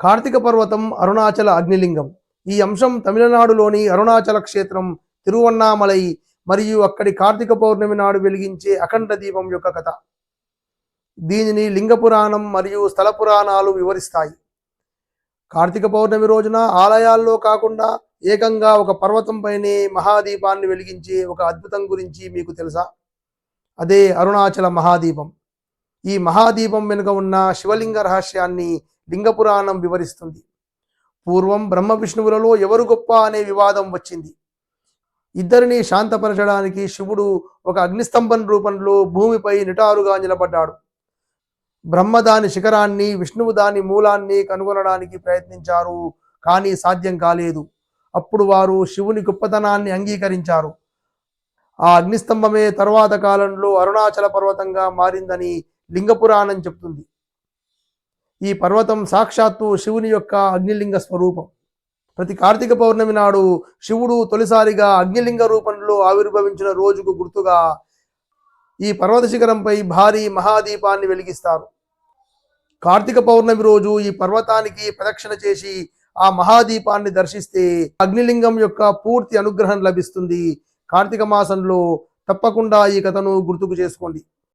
కార్తీక పర్వతం అరుణాచల అగ్నిలింగం. ఈ అంశం తమిళనాడులోని అరుణాచల క్షేత్రం తిరువన్నామలై మరియు అక్కడి కార్తీక పౌర్ణమి నాడు వెలిగించే అఖండ దీపం యొక్క కథ. దీనిని లింగ పురాణం మరియు స్థల పురాణాలు వివరిస్తాయి. కార్తీక పౌర్ణమి రోజున ఆలయాల్లో కాకుండా ఏకంగా ఒక పర్వతంపైనే మహాదీపాన్ని వెలిగించే ఒక అద్భుతం గురించి మీకు తెలుసా? అదే అరుణాచల మహాదీపం. ఈ మహాదీపం వెనుక ఉన్న శివలింగ రహస్యాన్ని లింగ పురాణం వివరిస్తుంది. పూర్వం బ్రహ్మ విష్ణువులలో ఎవరు గొప్ప అనే వివాదం వచ్చింది. ఇద్దరిని శాంతపరచడానికి శివుడు ఒక అగ్నిస్తంభం రూపంలో భూమిపై నిటారుగా నిలబడ్డాడు. బ్రహ్మ దాని శిఖరాన్ని, విష్ణువు దాని మూలాన్ని కనుగొనడానికి ప్రయత్నించారు, కానీ సాధ్యం కాలేదు. అప్పుడు వారు శివుని గొప్పతనాన్ని అంగీకరించారు. ఆ అగ్నిస్తంభమే తరువాత కాలంలో అరుణాచల పర్వతంగా మారిందని లింగ పురాణం చెప్తుంది. ఈ పర్వతం సాక్షాత్తు శివుని యొక్క అగ్నిలింగ స్వరూపం. ప్రతి కార్తీక పౌర్ణమి నాడు శివుడు తొలిసారిగా అగ్నిలింగ రూపంలో ఆవిర్భవించిన రోజుకు గుర్తుగా ఈ పర్వత శిఖరంపై భారీ మహాదీపాన్ని వెలిగిస్తారు. కార్తీక పౌర్ణమి రోజు ఈ పర్వతానికి ప్రదక్షిణ చేసి ఆ మహాదీపాన్ని దర్శిస్తే అగ్నిలింగం యొక్క పూర్తి అనుగ్రహం లభిస్తుంది. కార్తీక మాసంలో తప్పకుండా ఈ కథను గుర్తుకు చేసుకోండి.